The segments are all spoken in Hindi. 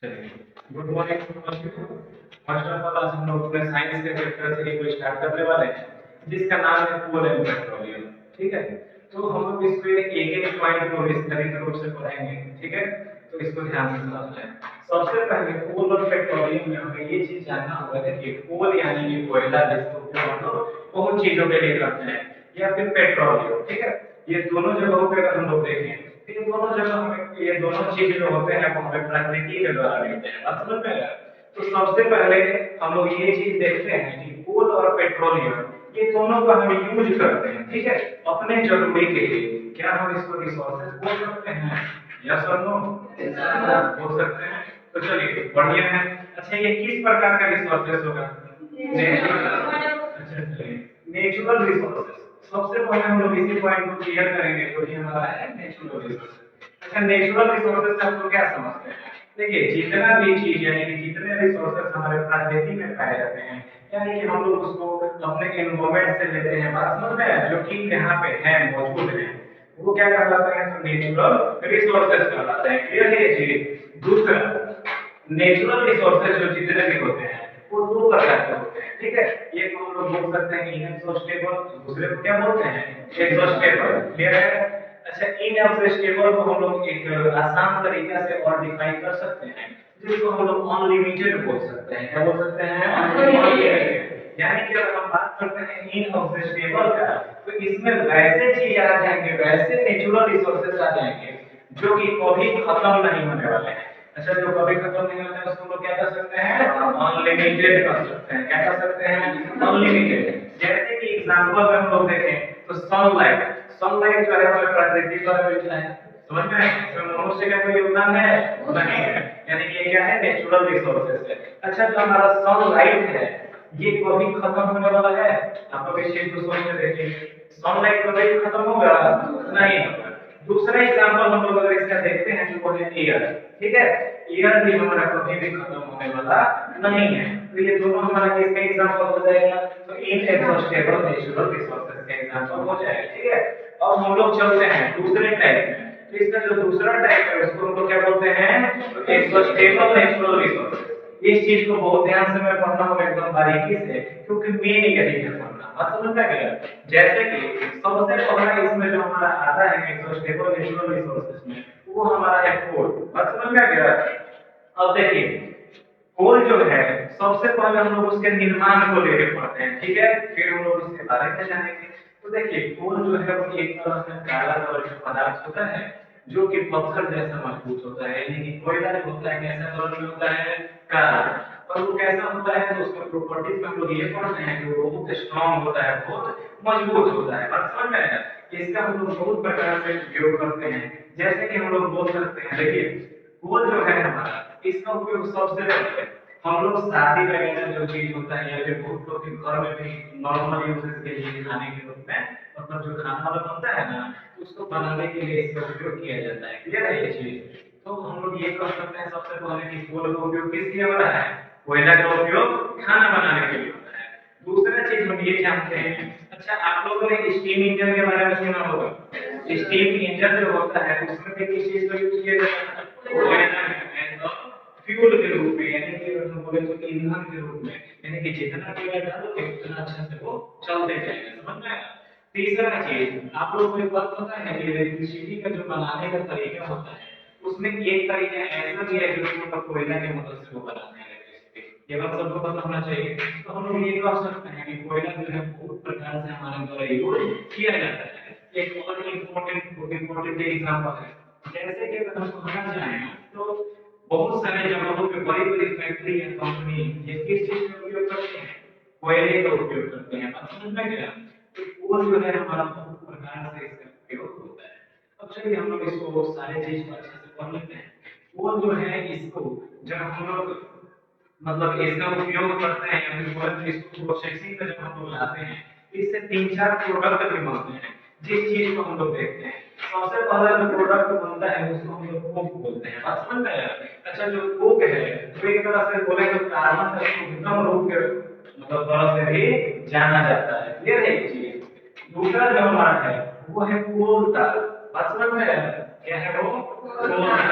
चलिए, good morning first of all आज हम लोग अपने साइंस के चैप्टर से को स्टार्ट करने वाले हैं जिसका नाम है कोल एंड पेट्रोलियम। ठीक है, तो हम लोग इसमें एक एक पॉइंट को विस्तारित रूप से पढ़ेंगे। ठीक है, तो इसको ध्यान से समझना है। सबसे पहले कोल और पेट्रोलियम में हमें ये चीज जानना होगा। देखिए, कोल यानी कि कोयला, जिसको उपयोग हम लोग बहुत चीजों के लिए करते हैं, या फिर पेट्रोलियम। ठीक है, ये दोनों जगहों पे अगर हम लोग देखें, ये दोनों जगह हमें, ये दोनों चीजें जो होते हैं वो हमें प्रकृति के द्वारा मिलते हैं। बात समझ में आया? तो सबसे पहले हम लोग ये चीज देखते हैं कि कोल और पेट्रोलियम ये दोनों को हम यूज करते हैं। ठीक है, अपने जरूरी के लिए। क्या हम इसको रिसोर्सेज बोल सकते हैं? यस और नो? बोल सकते हैं। तो चलिए, बढ़िया है। अच्छा, ये किस प्रकार का रिसोर्सेज होगा? नेचुरल। अच्छा, चलिए, नेचुरल रिसोर्सेज। सबसे पहले हम लोग इसी पॉइंट को क्लियर करेंगे जो कि हमारा है नेचुरल रिसोर्सेज। अच्छा, नेचुरल रिसोर्सेज से आप लोग क्या समझते हैं? देखिए, जितना भी चीज यानी कि जितने रिसोर्सेज हमारे प्रकृति में पाए जाते हैं, यानी कि हम लोग उसको अपने एनवायरनमेंट से लेते हैं, बात समझ में है, जो कि यहाँ पे है, मौजूद है, वो क्या कहलाते हैं? तो नेचुरल रिसोर्सेज कहलाते हैं। क्लियर है जी? दूसरा, नेचुरल रिसोर्सेज जो जितने भी होते हैं वो दो प्रकार के होते हैं। ठीक है, एक हम लोग बोल सकते हैं इनएग्जॉस्टेबल, दूसरे को क्या बोलते हैं? एग्जॉस्टेबल। क्लियर है? अच्छा, इनएग्जॉस्टेबल को हम लोग एक आसान तरीके से और डिफाइन कर सकते हैं, जिसको हम लोग अनलिमिटेड बोल सकते हैं। क्या बोल सकते हैं? अनलिमिटेड। यानी कि अगर हम बात करते हैं इनएग्जॉस्टेबल का, तो इसमें वैसे चीज आ जाएंगे, वैसे नेचुरल रिसोर्सेज आ जाएंगे जो कि कभी खत्म नहीं होने वाले हैं। अच्छा, जो कभी खत्म नहीं होता है उसको हम लोग क्या कर सकते हैं? अनलिमिटेड कर सकते हैं। क्या कर सकते हैं? अनलिमिटेड। जैसे कि एग्जांपल में हम लोग देखें तो सनलाइट, सनलाइट जो है हमें प्रकृति द्वारा मिलता है। समझ में? इसमें मनुष्य का कोई योगदान है? नहीं है। यानी कि ये क्या है? नेचुरल रिसोर्सेज है। अच्छा, जो हमारा सनलाइट है ये कभी खत्म होने वाला है? आप लोग इस चीज को सोच के देखिए, सनलाइट कभी खत्म होगा? नहीं होगा। दूसरा एग्जांपल हम लोग अगर इसका देखते हैं तो वो है एयर। ठीक है, एयर भी हमारा कभी भी खत्म होने वाला नहीं है। तो ये दोनों हमारा किसका एग्जांपल हो जाएगा? तो इनएग्जॉस्टेबल नेचुरल रिसोर्सेज का एग्जांपल हो जाएगा। ठीक है, अब हम लोग चलते हैं दूसरे टाइप में। तो इसका जो दूसरा टाइप है उसको हम लोग क्या बोलते हैं? तो एग्जॉस्टेबल नेचुरल रिसोर्सेज। इस चीज को बहुत ध्यान से मैं पढ़ना होगा, एकदम बारीकी से, क्योंकि मेन यही है पढ़ना। बात समझ में गया? जैसे कि सबसे पहला इसमें जो हमारा आता है एग्जॉस्टेबल नेचुरल रिसोर्सेज में, वो हमारा है कोल। बात समझ में गया? अब देखिए, कोल जो है सबसे पहले हम लोग उसके निर्माण को लेके पढ़ते हैं। ठीक है, फिर हम लोग उसके बारे में जानेंगे। तो देखिए, कोल जो है वो एक तरह से काला कलर का पदार्थ होता है जो कि पत्थर जैसा मजबूत होता है। यानी कि कोयला जो होता है कैसा कलर में होता है? काला। और वो कैसा होता है? तो उसका प्रॉपर्टीज में हम लोग ये पढ़ते हैं कि वो बहुत स्ट्रांग होता है, बहुत मजबूत होता है। बात समझ में आया? इसका हम लोग बहुत प्रकार से उपयोग करते हैं। जैसे कि हम लोग बोल सकते हैं, देखिए, कोल जो है हमारा, इसका उपयोग सबसे पहले हम लोग शादी वगैरह जो चीज होता है, या फिर बहुत लोग के घर में भी नॉर्मल यूजेस के लिए खाने के रूप में, मतलब जो खाना वाला बनता है ना, उसको बनाने के लिए इसका उपयोग किया जाता है। क्लियर है ये चीज? तो हम लोग ये कर सकते हैं सबसे पहले कि कोल का उपयोग किस लिए हो रहा है? कोयला का उपयोग खाना बनाने के लिए होता है। दूसरा चीज हम ये जानते हैं, अच्छा, आप लोगों ने स्टीम इंजन के बारे में सुना होगा। स्टीम इंजन जो होता है उसमें भी किस चीज का यूज किया जाता है? कोयला फ्यूल के रूप में, यानी कि हम बोले तो ईंधन के रूप में। यानी कि जितना कोयला डालोगे उतना अच्छा से वो चलते जाएगा। समझ में आया? तीसरा चीज, आप लोगों को बात पता है कि इलेक्ट्रिसिटी का जो बनाने का तरीका होता है उसमें एक तरीका ऐसा भी है जो मतलब कोयला की मदद से वो बनाते हैं इलेक्ट्रिसिटी। ये बात सबको पता होना चाहिए। तो हम लोग ये कह सकते हैं कि कोयला जो है बहुत प्रकार से हमारे द्वारा यूज किया जाता है। एक और इम्पोर्टेंट एग्जांपल है, जैसे कि अगर हम बाहर जाएं तो बहुत सारे जगहों पे बड़ी बड़ी फैक्ट्री या कंपनी ये किस चीज का उपयोग करते हैं? कोयले का उपयोग करते हैं। बात समझ में गया? तो कोल जो है हमारा बहुत प्रकार से इसका उपयोग होता है। अब चलिए हम लोग इसको सारे चीज को अच्छे से पढ़ लेते हैं। कोल जो है इसको जब हम लोग मतलब इसका उपयोग करते हैं, या फिर कोल इसको प्रोसेसिंग में जब हम लोग लाते हैं, इससे तीन चार प्रोडक्ट भी बनते हैं जिस चीज को हम लोग देखते हैं। सबसे पहला जो प्रोडक्ट बनता है उसको हम लोग कोक बोलते हैं। बात समझ में आया? अच्छा, जो कोक है तो एक तरह से बोले तो कार्बन का शुद्धतम रूप के मतलब तरह से भी जाना जाता है। क्लियर है ये चीज? दूसरा जो हमारा है वो है कोल तार। बात समझ में आया? क्या है वो? कोल तार।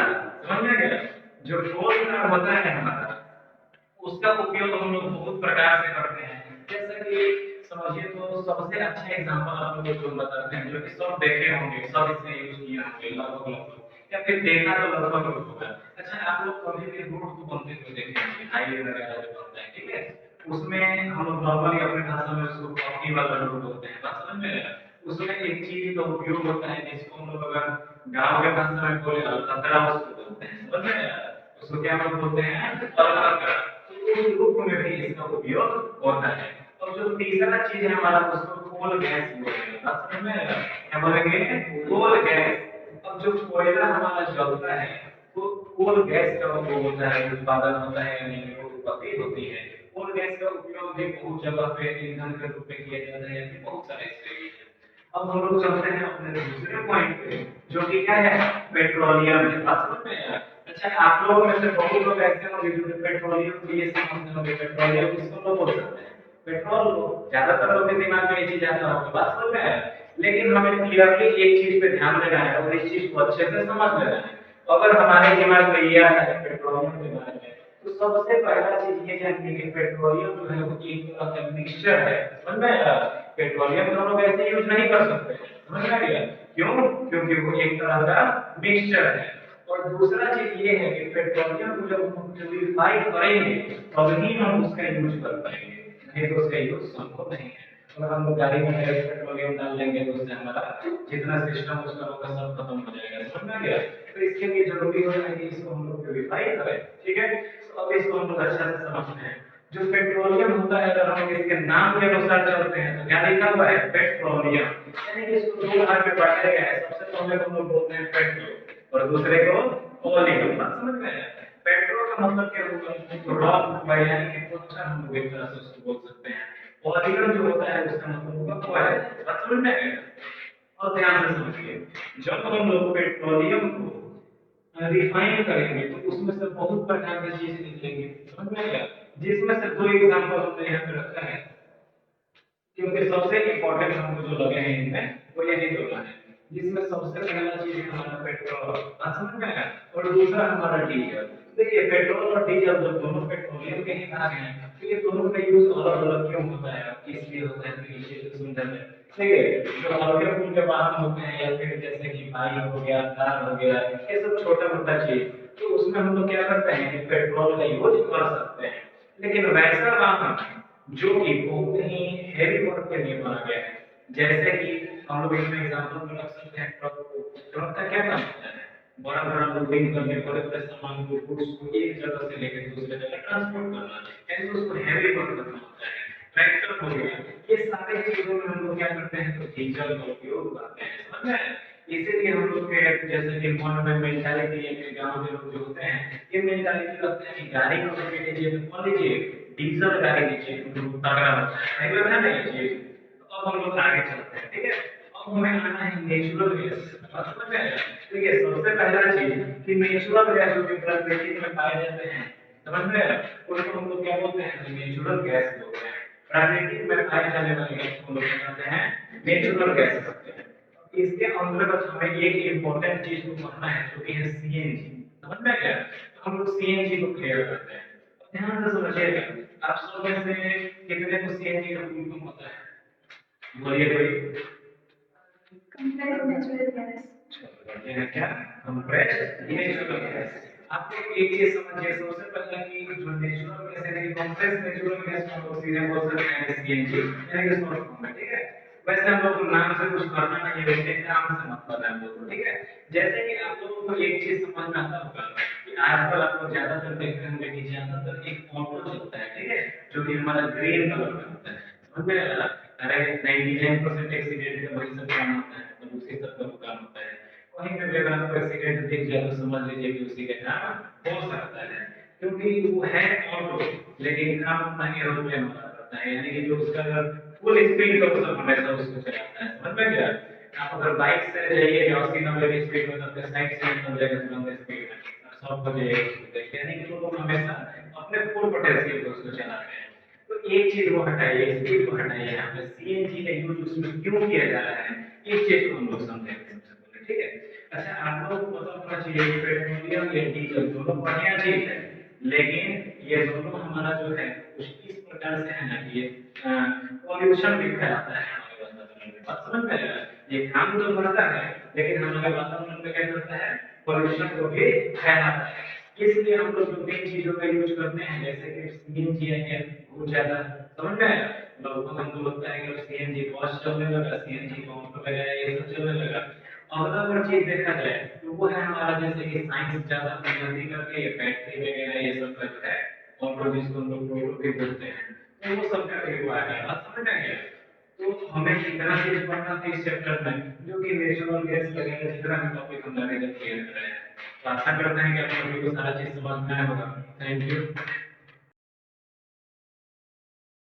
समझ में गया? जो टोल कार्ड होता है हमारा, उसका उपयोग हम लोग बहुत प्रकार से करते हैं। जैसे कि समझिए तो सबसे अच्छा एग्जांपल आप लोगों को बताते हैं, जो कि सब देखे होंगे, सब इसने यूज किए होंगे लगभग लगभग, या फिर देखा तो लगभग लोग होगा। अच्छा, आप लोग कभी भी रोड को बनते हुए देखे होंगे, हाईवे वगैरह जो बनता है, ठीक है, उसमें हम लोग नॉर्मली अपने भाषा में उसको पक्की वाला रोड बोलते हैं, बात समझ में आया? उसमें एक चीज का उपयोग होता है जिसको हम लोग अगर गांव के भाषा में बोले अलकतरा उसको बोलते हैं, समझ में आया? उसको क्या हम बोलते हैं? अलकतरा। तो उस रूप में भी इसका उपयोग होता है। और जो तीसरा चीज है हमारा, उसको कोल गैस बोलेंगे, बात समझ में आया? क्या बोलेंगे? Coal gas. अब जो कोयला हमारा जलता है तो कोल गैस का उपयोग होता है, उत्पादन होता है, यानी कि उत्पत्ति होती है। कोल गैस का उपयोग भी बहुत जगह पे ईंधन के रूप में किया जाता है, यानी बहुत सारे तरीके हैं। अब हम लोग चलते हैं अपने दूसरे पॉइंट पे, जो कि क्या है? पेट्रोलियम है, बात समझ में आया? अच्छा, आप लोगों में से बहुत लोग ऐसे होंगे जो पेट्रोलियम को ये समझते होंगे, पेट्रोलियम किसको लोग बोल सकते हैं? पेट्रोल को। ज्यादातर लोग के दिमाग में ये चीज आता होगा, बात समझ में आया? लेकिन हमें क्लियरली एक चीज पे ध्यान देना है और इस चीज को अच्छे से समझ लेना है। अगर हमारे दिमाग में ये आता है पेट्रोलियम के बारे में, तो सबसे पहला चीज ये जानिए कि पेट्रोलियम जो है वो एक तरह का मिक्सचर है, समझ में आया? पेट्रोलियम को लोग ऐसे यूज नहीं कर सकते, समझ में आ गया? क्यों? क्योंकि वो एक तरह का मिक्सचर है। और दूसरा चीज ये है कि पेट्रोलियम को जब हम प्यूरिफाई करेंगे तभी हम उसका यूज कर पाएंगे, नहीं तो उसका यूज संभव नहीं है। अगर हम गाड़ी में डायरेक्ट पेट्रोलियम डाल लेंगे तो उससे हमारा जितना सिस्टम उसका होगा सब खत्म हो जाएगा, समझ में आ गया? तो इसके लिए जरूरी होता है कि इसको हम लोग प्यूरिफाई करें, ठीक है? तो अब इसको हम लोग अच्छा से समझते हैं। जो पेट्रोलियम होता है, अगर हम इसके नाम के अनुसार चलते हैं तो क्या लिखा हुआ है? पेट्रोलियम। यानी कि इसको दो भाग में बांटा गया है। सबसे पहले हम लोग बोलते हैं पेट्रोल और दूसरे को ओलियम, बात समझ में आया? पेट्रोल का मतलब क्या होगा? रॉ हुआ, यानी कि पत्थर, हम लोग एक तरह से उसको बोल सकते हैं। ओलियम जो होता है उसका मतलब होगा कोयला, बात समझ में आया? और ध्यान से समझिए, जब हम लोग पेट्रोलियम को रिफाइन करेंगे तो उसमें से बहुत प्रकार की चीजें निकलेंगी, समझ में आएगा? जिसमें से दो एग्जांपल हमने यहाँ पे रखा है, क्योंकि सबसे इंपॉर्टेंट हमको जो लगे हैं इनमें वो यही दो है, जिसमें सबसे पहला चीज है हमारा पेट्रोल, बात समझ में आया? और दूसरा हमारा डीजल। देखिए, पेट्रोल और डीजल जब दोनों पेट्रोलियम के ही भाग हैं तो ये दोनों का यूज अलग अलग क्यों होता है, इसलिए होता है कि ये सुंदर है, ठीक है? जो हल्के फुल्के वाहन होते हैं या फिर जैसे कि बाइक हो गया, कार हो गया, ये सब छोटा मोटा चीज, तो उसमें हम लोग क्या करते हैं कि पेट्रोल का यूज कर सकते हैं। लेकिन वैसा वाहन जो कि बहुत ही हैवी वर्क के लिए बना गया है, जैसे कि हम लोग इसमें एग्जांपल में रख सकते हैं ट्रक को। ट्रक का क्या काम होता है? बड़ा बड़ा लोडिंग करने, बड़े बड़े सामान को, गुड्स को एक जगह से लेकर दूसरे जगह ट्रांसपोर्ट करना, यानी उसको हैवी वर्क करना होता है। ट्रैक्टर हो गया, ये सारे चीजों में हम लोग क्या करते हैं? तो डीजल का उपयोग करते हैं, समझ में आया? इसीलिए हम लोग के जैसे कि मन में मेंटालिटी है कि गांव के लोग जो होते हैं ये मेंटालिटी रखते हैं कि गाड़ी को लेके लीजिए तो कौन लीजिए? डीजल गाड़ी लीजिए, तो तगड़ा होता है, सही बात है ना ये चीज? तो अब हम लोग आगे चलते हैं, ठीक है? अब हमें आना है नेचुरल गैस, समझ में आया? ठीक है, सबसे पहला चीज कि नेचुरल गैस जो कि प्राकृतिक में पाए जाते हैं, समझ में आया? उसको हम लोग क्या बोलते हैं? नेचुरल गैस बोलते हैं। प्राकृतिक में पाए जाने वाले गैस को लोग क्या कहते हैं? नेचुरल गैस कहते हैं। इसके अंतर्गत हमें एक इम्पोर्टेंट चीज को पढ़ना है जो कि है सीएनजी, समझ में आया? तो हम लोग सीएनजी को क्लियर करते हैं। ध्यान से समझिएगा, आप सब में से कितने को सीएनजी का फुल फॉर्म पता है? बोलिए कोई। Compressed natural gas. चलो, ये है क्या? Compressed natural gas. आप लोग एक चीज समझिए, सबसे पहले कि जो नेचुरल गैस है, कंप्रेस्ड नेचुरल गैस हम लोग सीधे बोल सकते हैं सीएनजी, यानी कि शॉर्ट फॉर्म में, ठीक है? वैसे हम लोग को नाम से कुछ करना नहीं है, वैसे काम से मतलब है हम लोग को, ठीक है? जैसे कि आप लोगों को एक चीज समझ में आता होगा कि आजकल आप लोग ज्यादातर देखते होंगे कि ज्यादातर एक ऑटो चलता है, ठीक है? जो कि हमारा ग्रीन कलर का होता है, समझ में आया? अरे 99% एक्सीडेंट का वही सब काम होता है, तो उसी सब का काम होता है। कहीं पे भी अगर आपको एक्सीडेंट दिख जाए तो समझ लीजिए कि उसी का काम हो सकता है, क्योंकि वो है ऑटो लेकिन काम उतना ही एरोप्लेन वाला करता है, यानी कि जो उसका फुल स्पीड का सब हमेशा उसको चलाता है, समझ में गया? आप अगर बाइक से जाइए 80-90 की स्पीड में, तो साइड से निकल जाएगा तुरंत स्पीड में, 100 पर जाइएगा, यानी कि लोग हमेशा अपने फुल पोटेंशियल को उसको चलाते हैं। तो एक चीज वो हटाइए, स्पीड को हटाइए, यहाँ पे सीएनजी का यूज उसमें क्यों किया जा रहा है, इस चीज को हम लोग समझेंगे सबसे पहले, ठीक है? अच्छा, आप लोगों को पता होना चाहिए कि पेट्रोलियम या डीजल दोनों बढ़िया चीज है, लेकिन ये दोनों हमारा जो है कुछ इस प्रकार से है ना कि ये पॉल्यूशन भी फैलाता है हमारे वातावरण में। बात समझ में आया? ये काम तो करता है, लेकिन हमारे वातावरण में क्या करता है, पॉल्यूशन को भी फैलाता है। इसलिए हम लोग जो तीन चीजों का यूज करते हैं, जैसे कि सीएनजी है बहुत ज्यादा, समझ में आया? लोगों को हमको लगता है कि सीएनजी बस चलने लगा, सीएनजी पंप लगाया, ये सब चलने लगा। और अगर चीज देखा जाए तो वो है हमारा, जैसे कि साइंस ज्यादा उन्नति करके ये बैटरी वगैरह ये सब का जो है, और जिसको हम लोग प्रोटो भी बोलते हैं, तो वो सब का भी हुआ है। बात समझ में गया? तो हमें इतना चीज पढ़ना था इस चैप्टर में, जो कि नेचुरल गैस वगैरह जितना भी टॉपिक हमने क्लियर कराया है। तो आशा करते हैं कि आप लोगों को सारा चीज समझ में आया होगा। Thank you.